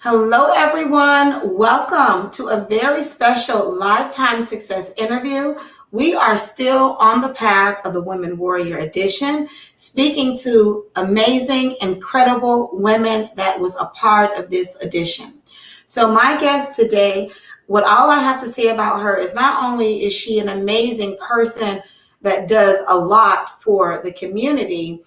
Hello, everyone. Welcome to a very special Lifetime Success interview. We are still on the path of the Women Warrior Edition, speaking to amazing, incredible women that was a part of this edition. So my guest today, what all I have to say about her is not only is she an amazing person that does a lot for the community,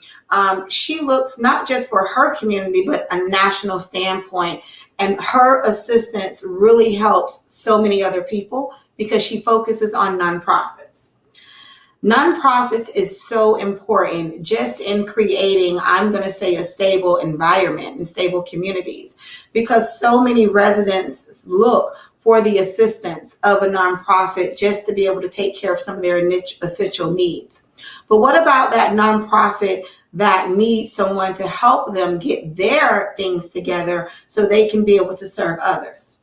she looks not just for her community, but a national standpoint. And her assistance really helps so many other people because she focuses on nonprofits. Nonprofits is so important just in creating, I'm going to say, a stable environment and stable communities, because so many residents look for the assistance of a nonprofit just to be able to take care of some of their essential needs. But what about that nonprofit that needs someone to help them get their things together so they can be able to serve others?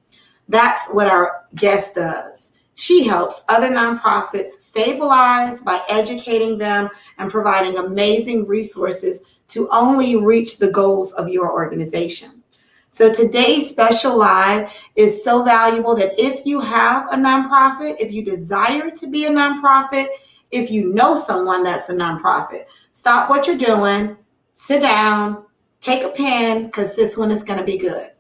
That's what our guest does. She helps other nonprofits stabilize by educating them and providing amazing resources to only reach the goals of your organization. So today's special live is so valuable that if you have a nonprofit, if you desire to be a nonprofit, if you know someone that's a nonprofit, stop what you're doing, sit down, take a pen, because this one is going to be good.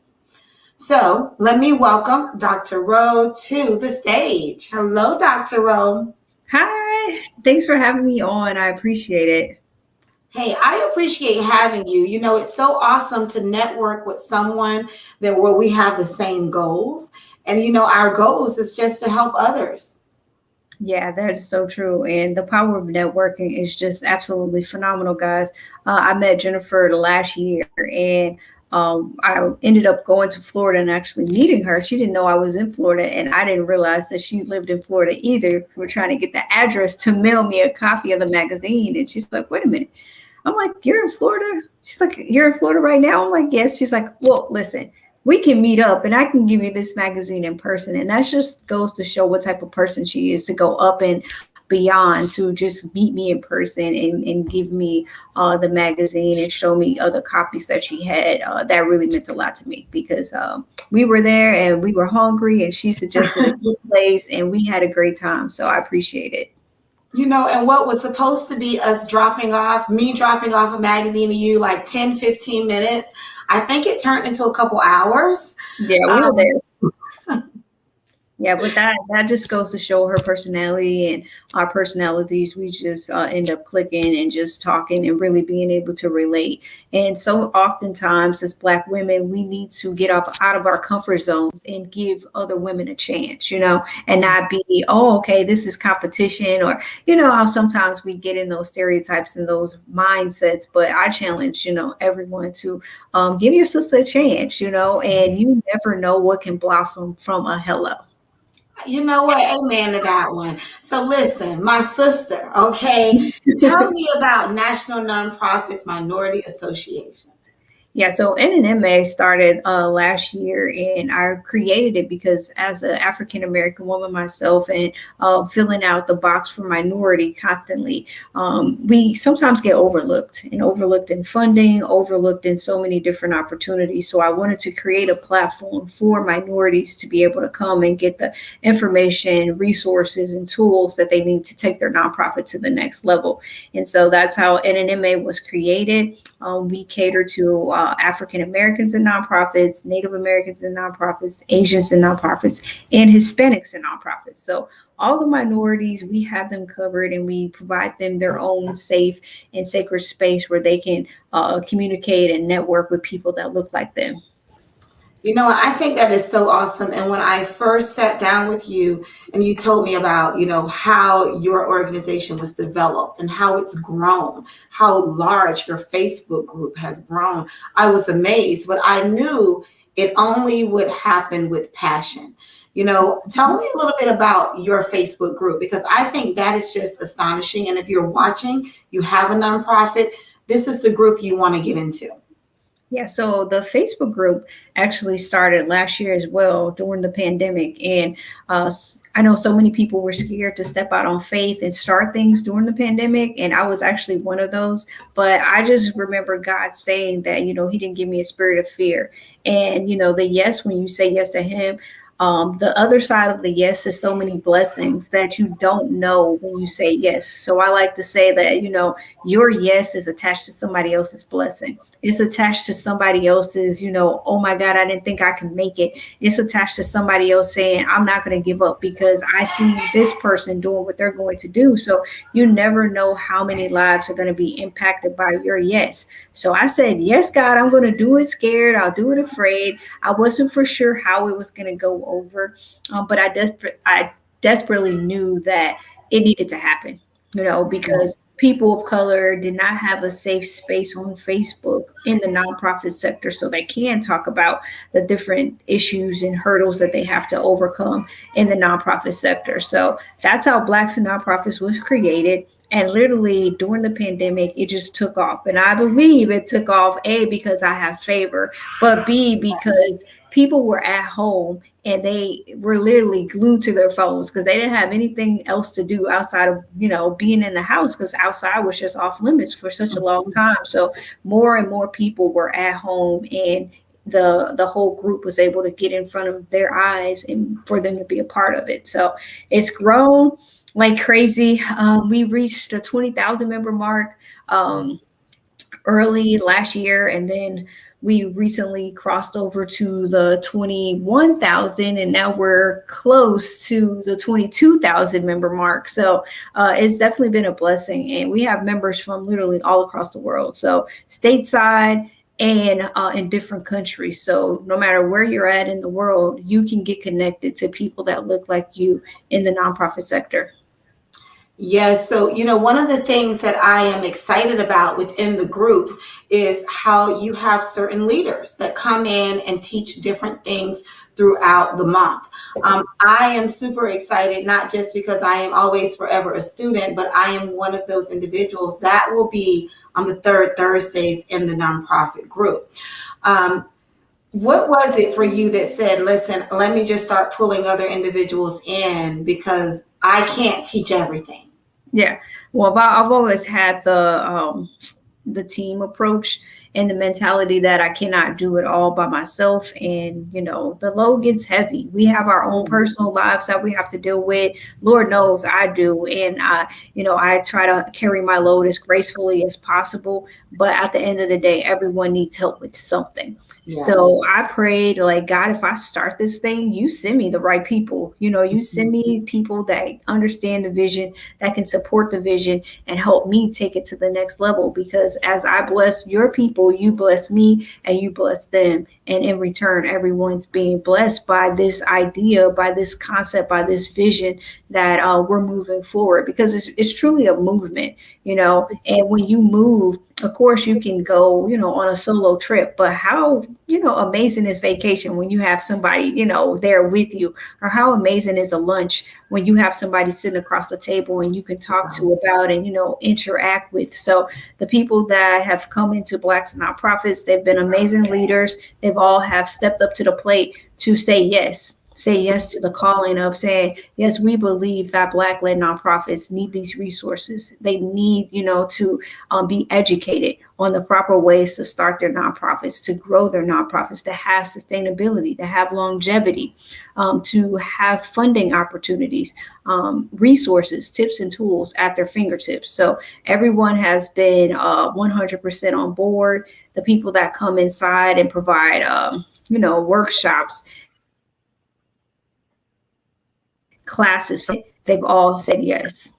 So let me welcome Dr. Rowe to the stage. Hello, Dr. Rowe. Hi, thanks for having me on. I appreciate it. Hey, I appreciate having you. You know, it's so awesome to network with someone where we have the same goals. And, you know, our goals is just to help others. Yeah, that is so true. And the power of networking is just absolutely phenomenal, guys. I met Jennifer last year, and I ended up going to Florida and actually meeting her. She didn't know I was in Florida, and I didn't realize that she lived in Florida either. We were trying to get the address to mail me a copy of the magazine. And she's like, wait a minute. I'm like, you're in Florida? She's like, you're in Florida right now? I'm like, yes. She's like, well, listen, we can meet up and I can give you this magazine in person. And that just goes to show what type of person she is, to go up and beyond to just meet me in person and give me the magazine and show me other copies that she had. That really meant a lot to me because we were there and we were hungry and she suggested a good place and we had a great time. So I appreciate it. You know, and what was supposed to be us me dropping off a magazine to you like 10, 15 minutes, I think it turned into a couple hours. Yeah, we were there. Yeah, but that just goes to show her personality and our personalities. We just end up clicking and just talking and really being able to relate. And so oftentimes as Black women, we need to get up out of our comfort zones and give other women a chance, and not be, oh, okay, this is competition, or, how sometimes we get in those stereotypes and those mindsets. But I challenge, everyone to give your sister a chance, and you never know what can blossom from a hello. You know what? Amen to that one. So listen, my sister, okay, tell me about National Nonprofits Minority Association. Yeah, so NNMA started last year, and I created it because as an African American woman myself, and filling out the box for minority constantly, we sometimes get overlooked in funding, overlooked in so many different opportunities. So I wanted to create a platform for minorities to be able to come and get the information, resources, and tools that they need to take their nonprofit to the next level. And so that's how NNMA was created. We cater to African Americans in nonprofits, Native Americans in nonprofits, Asians in nonprofits, and Hispanics in nonprofits. So all the minorities, we have them covered, and we provide them their own safe and sacred space where they can communicate and network with people that look like them. You know, I think that is so awesome. And when I first sat down with you and you told me about, how your organization was developed and how it's grown, how large your Facebook group has grown, I was amazed. But I knew it only would happen with passion. Tell me a little bit about your Facebook group, because I think that is just astonishing. And if you're watching, you have a nonprofit, this is the group you want to get into. Yeah, so the Facebook group actually started last year as well during the pandemic. And I know so many people were scared to step out on faith and start things during the pandemic. And I was actually one of those. But I just remember God saying that, He didn't give me a spirit of fear. And, the yes, when you say yes to Him, the other side of the yes is so many blessings that you don't know when you say yes. So I like to say that, your yes is attached to somebody else's blessing. It's attached to somebody else's, oh my God, I didn't think I could make it. It's attached to somebody else saying, I'm not going to give up because I see this person doing what they're going to do. So you never know how many lives are going to be impacted by your yes. So I said, yes, God, I'm going to do it scared. I'll do it afraid. I wasn't for sure how it was going to go over, but I desperately knew that it needed to happen, because people of color did not have a safe space on Facebook in the nonprofit sector so they can talk about the different issues and hurdles that they have to overcome in the nonprofit sector. So that's how Blacks in Nonprofits was created. And literally during the pandemic, it just took off. And I believe it took off, A, because I have favor, but B, because people were at home and they were literally glued to their phones because they didn't have anything else to do outside of being in the house, because outside was just off limits for such a long time. So more and more people were at home, and the whole group was able to get in front of their eyes and for them to be a part of it. So it's grown like crazy. We reached the 20,000 member mark early last year, and then we recently crossed over to the 21,000, and now we're close to the 22,000 member mark. So it's definitely been a blessing, and we have members from literally all across the world. So stateside and in different countries. So no matter where you're at in the world, you can get connected to people that look like you in the nonprofit sector. Yes. So, one of the things that I am excited about within the groups is how you have certain leaders that come in and teach different things throughout the month. I am super excited, not just because I am always forever a student, but I am one of those individuals that will be on the third Thursdays in the nonprofit group. What was it for you that said, listen, let me just start pulling other individuals in because I can't teach everything? Yeah. Well, I've always had the team approach and the mentality that I cannot do it all by myself. And, the load gets heavy. We have our own personal lives that we have to deal with. Lord knows I do. And I try to carry my load as gracefully as possible. But at the end of the day, everyone needs help with something. Yeah. So I prayed, like, God, if I start this thing, you send me the right people. You send me people that understand the vision, that can support the vision and help me take it to the next level. Because as I bless your people, you bless me and you bless them. And in return, everyone's being blessed by this idea, by this concept, by this vision that we're moving forward, because it's truly a movement, and when you move, of course, you can go, on a solo trip, but how, amazing is vacation when you have somebody, there with you? Or how amazing is a lunch when you have somebody sitting across the table and you can talk to about and, interact with. So the people that have come into Blacks and Nonprofits, they've been amazing leaders. They've all have stepped up to the plate to say yes to the calling of saying, yes, we believe that Black-led nonprofits need these resources. They need, to be educated on the proper ways to start their nonprofits, to grow their nonprofits, to have sustainability, to have longevity, to have funding opportunities, resources, tips, and tools at their fingertips. So everyone has been 100% on board. The people that come inside and provide, workshops, classes, they've all said yes.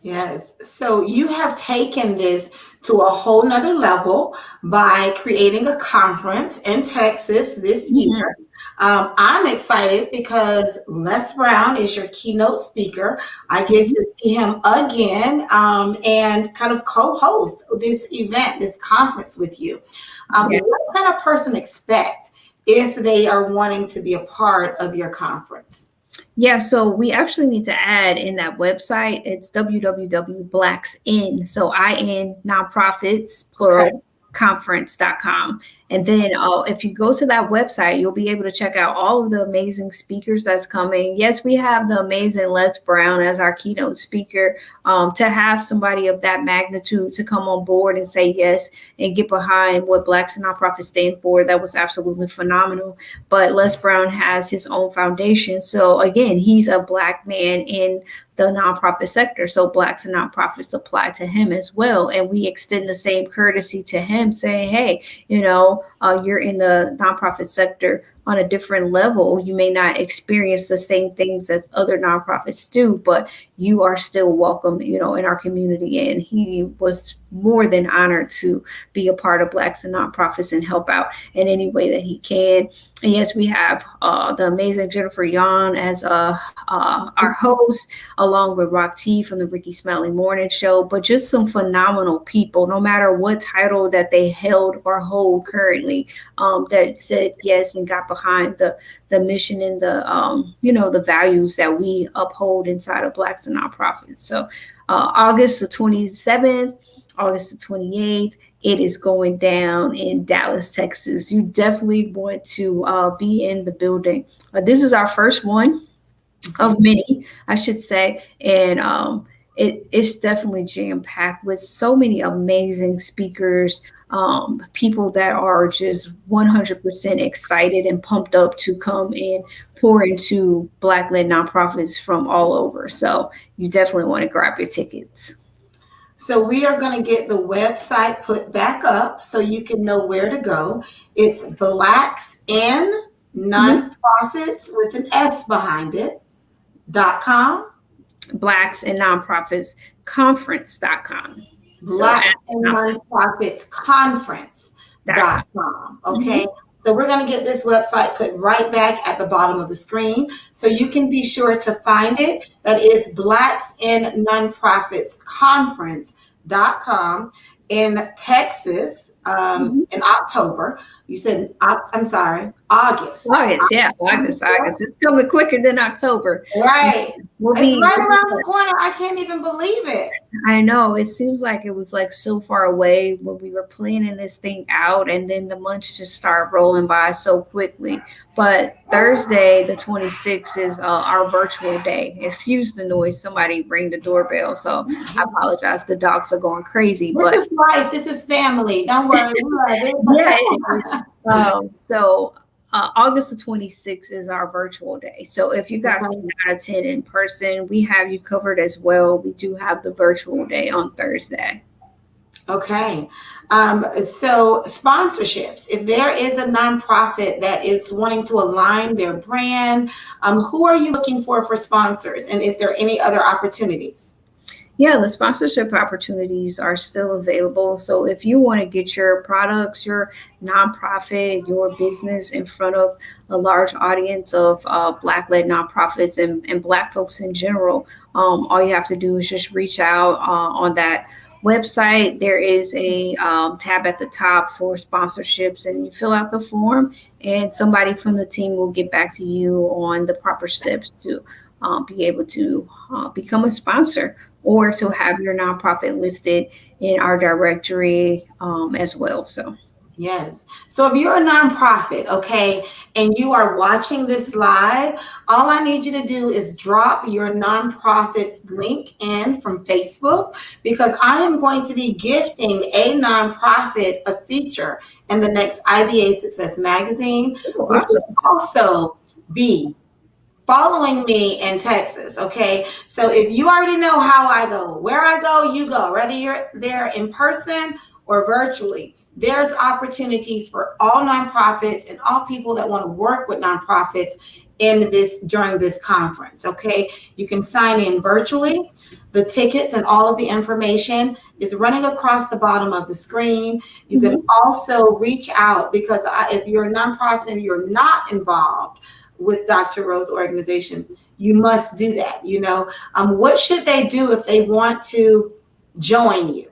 Yes. So you have taken this to a whole nother level by creating a conference in Texas this year. I'm excited because Les Brown is your keynote speaker. I get to see him again and kind of co-host this event, this conference with you. What can a person expect if they are wanting to be a part of your conference? Yeah, so we actually need to add in that website, it's www.blacksin, so IN nonprofits, plural, conference.com. And then if you go to that website, you'll be able to check out all of the amazing speakers that's coming. Yes, we have the amazing Les Brown as our keynote speaker. To have somebody of that magnitude to come on board and say yes and get behind what Blacks and Nonprofits stand for, that was absolutely phenomenal. But Les Brown has his own foundation. So again, he's a Black man in the nonprofit sector. So Blacks and nonprofits apply to him as well. And we extend the same courtesy to him saying, hey, you're in the nonprofit sector on a different level. You may not experience the same things as other nonprofits do, but you are still welcome, in our community. And he was more than honored to be a part of Blacks and Nonprofits and help out in any way that he can. And yes, we have the amazing Jennifer Yon as our host, along with Rock T from the Ricky Smiley Morning Show, but just some phenomenal people, no matter what title that they held or hold currently, that said yes and got behind the mission and the values that we uphold inside of Blacks and Nonprofits. So August the 27th, August the 28th, it is going down in Dallas, Texas. You definitely want to be in the building. This is our first one of many, I should say. And it's definitely jam-packed with so many amazing speakers, people that are just 100% excited and pumped up to come and pour into Black-led nonprofits from all over. So you definitely want to grab your tickets. So we are going to get the website put back up so you can know where to go. It's Blacks in Nonprofits with an S behind it .com. Blacks and Nonprofits Conference.com. Blacks and Nonprofits Conference.com. Okay. So we're going to get this website put right back at the bottom of the screen so you can be sure to find it. That is Blacks in Nonprofits Conference.com in Texas in October. You said, I'm sorry, August. August. It's coming quicker than October. Right. It's right around the corner. I can't even believe it. I know. It seems like it was like so far away when we were planning this thing out, and then the months just start rolling by so quickly. But Thursday, the 26th, is our virtual day. Excuse the noise. Somebody rang the doorbell. So I apologize. The dogs are going crazy. This is life. This is family. Don't worry. So August the 26th is our virtual day. So if you guys cannot attend in person, we have you covered as well. We do have the virtual day on Thursday. Okay. So sponsorships, if there is a nonprofit that is wanting to align their brand, who are you looking for sponsors? And is there any other opportunities? Yeah, the sponsorship opportunities are still available. So if you want to get your products, your nonprofit, your business in front of a large audience of Black-led nonprofits and Black folks in general, all you have to do is just reach out on that website. There is a tab at the top for sponsorships, and you fill out the form, and somebody from the team will get back to you on the proper steps to be able to become a sponsor or to have your nonprofit listed in our directory as well. So. Yes. So if you're a nonprofit, okay, and you are watching this live, all I need you to do is drop your nonprofit's link in from Facebook, because I am going to be gifting a nonprofit a feature in the next IBA Success Magazine, which will also be following me in Texas. Okay. So if you already know how I go, where I go, you go, whether you're there in person or virtually, there's opportunities for all nonprofits and all people that want to work with nonprofits during this conference. Okay. You can sign in virtually. The tickets and all of the information is running across the bottom of the screen. You can also reach out, because if you're a nonprofit and you're not involved with Dr. Rowe's organization, you must do that. What should they do if they want to join you?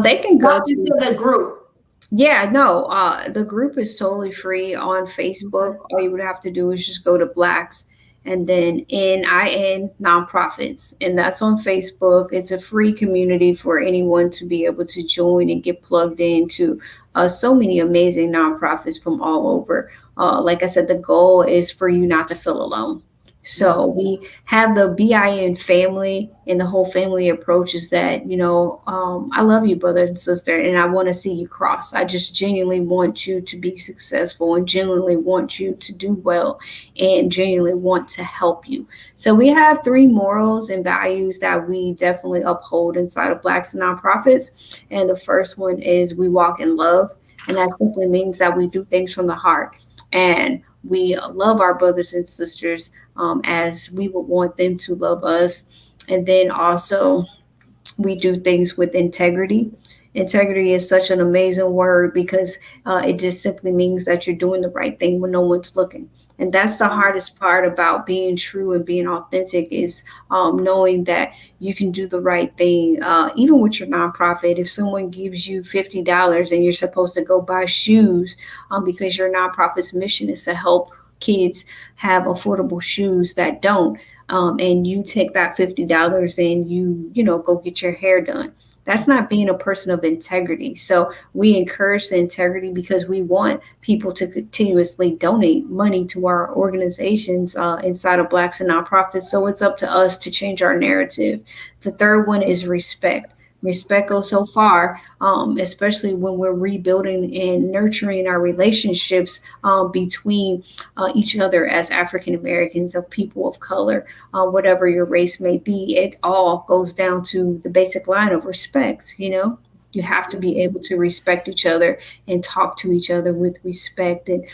They can go to the group. Yeah, no, the group is totally free on Facebook. All you would have to do is just go to Blacks and then NIN Nonprofits. And that's on Facebook. It's a free community for anyone to be able to join and get plugged into so many amazing nonprofits from all over. Like I said, the goal is for you not to feel alone. So we have the BIN family, and the whole family approach is that, I love you, brother and sister, and I want to see you cross. I just genuinely want you to be successful and genuinely want you to do well and genuinely want to help you. So we have three morals and values that we definitely uphold inside of Blacks and Nonprofits. And the first one is we walk in love. And that simply means that we do things from the heart. And we love our brothers and sisters as we would want them to love us. And then also, we do things with integrity. Integrity is such an amazing word because it just simply means that you're doing the right thing when no one's looking. And that's the hardest part about being true and being authentic is knowing that you can do the right thing. Even with your nonprofit, if someone gives you $50 and you're supposed to go buy shoes because your nonprofit's mission is to help kids have affordable shoes that don't, and you take that $50 and go get your hair done. That's not being a person of integrity. So we encourage the integrity because we want people to continuously donate money to our organizations inside of Blacks and Nonprofits. So it's up to us to change our narrative. The third one is respect. Respect goes so far, especially when we're rebuilding and nurturing our relationships between each other as African Americans, of people of color, whatever your race may be. It all goes down to the basic line of respect. You have to be able to respect each other and talk to each other with respect, and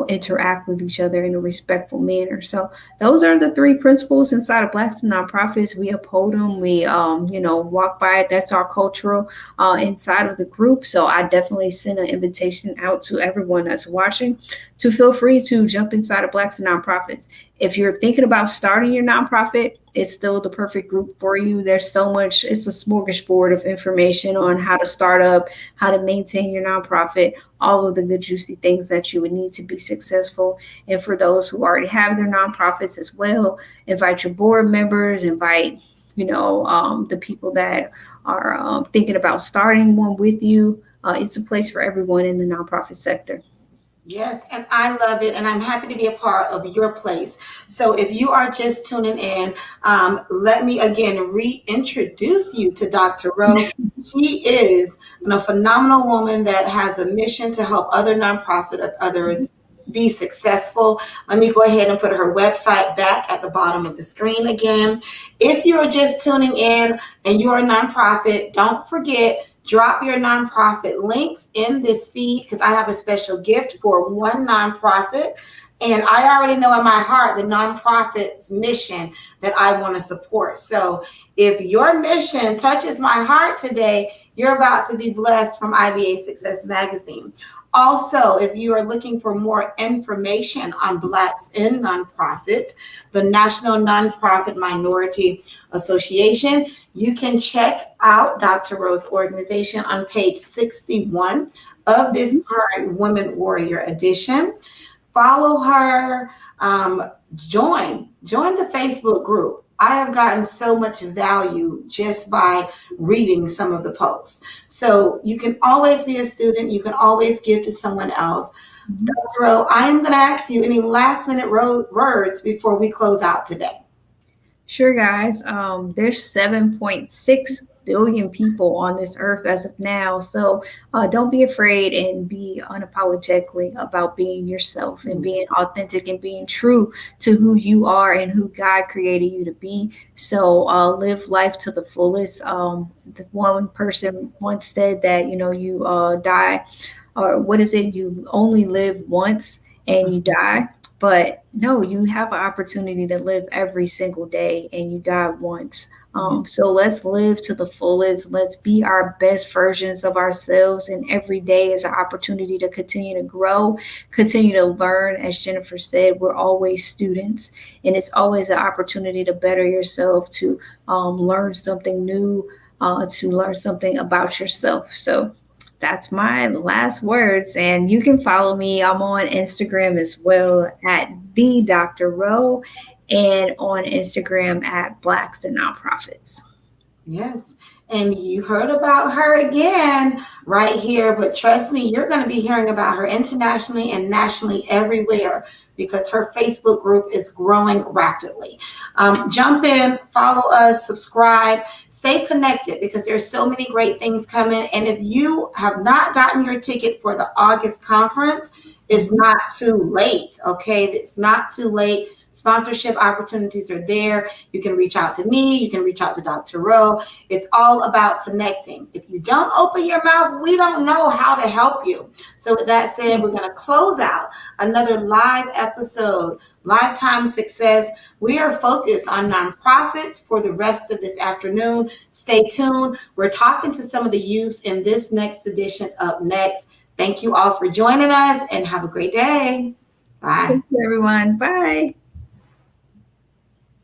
interact with each other in a respectful manner. So those are the three principles inside of Blacks and Nonprofits. We uphold them. We, walk by it. That's our cultural inside of the group. So I definitely send an invitation out to everyone that's watching to feel free to jump inside of Blacks and Nonprofits. If you're thinking about starting your nonprofit, it's still the perfect group for you. There's so much, it's a smorgasbord of information on how to start up, how to maintain your nonprofit, all of the good, juicy things that you would need to be successful. And for those who already have their nonprofits as well, invite your board members, invite, the people that are thinking about starting one with you. It's a place for everyone in the nonprofit sector. Yes, and I love it, and I'm happy to be a part of your place. So, if you are just tuning in, let me again reintroduce you to Dr. Rowe. She is a phenomenal woman that has a mission to help other nonprofit others be successful. Let me go ahead and put her website back at the bottom of the screen again. If you're just tuning in and you're a nonprofit, don't forget, drop your nonprofit links in this feed because I have a special gift for one nonprofit. And I already know in my heart the nonprofit's mission that I want to support. So if your mission touches my heart today, you're about to be blessed from IBA Success Magazine. Also, if you are looking for more information on Blacks in Nonprofits, the National Nonprofit Minority Association, you can check out Dr. Rowe's organization on page 61 of this current Women Warrior edition. Follow her, join the Facebook group. I have gotten so much value just by reading some of the posts. So you can always be a student. You can always give to someone else. Dr. Rowe, I am going to ask you any last minute words before we close out today. Sure, guys. There's 7.6 billion people on this earth as of now. So don't be afraid and be unapologetically about being yourself and being authentic and being true to who you are and who God created you to be. So live life to the fullest. The one person once said that, you die, or what is it? You only live once and you die. But no, you have an opportunity to live every single day and you die once. So let's live to the fullest. Let's be our best versions of ourselves. And every day is an opportunity to continue to grow, continue to learn. As Jennifer said, we're always students, and it's always an opportunity to better yourself, to learn something new, to learn something about yourself. So that's my last words. And you can follow me. I'm on Instagram as well at the Dr. Rowe, and on Instagram at Blacks to Nonprofits. Yes. And you heard about her again right here, but trust me, you're going to be hearing about her internationally and nationally everywhere because her Facebook group is growing rapidly. Jump in, follow us, subscribe, stay connected because there's so many great things coming. And if you have not gotten your ticket for the August conference, it's not too late. Okay. It's not too late. Sponsorship opportunities are there. You can reach out to me. You can reach out to Dr. Rowe. It's all about connecting. If you don't open your mouth, we don't know how to help you. So with that said, we're going to close out another live episode, Lifetime Success. We are focused on nonprofits for the rest of this afternoon. Stay tuned. We're talking to some of the youths in this next edition up next. Thank you all for joining us and have a great day. Bye. Thank you, everyone. Bye.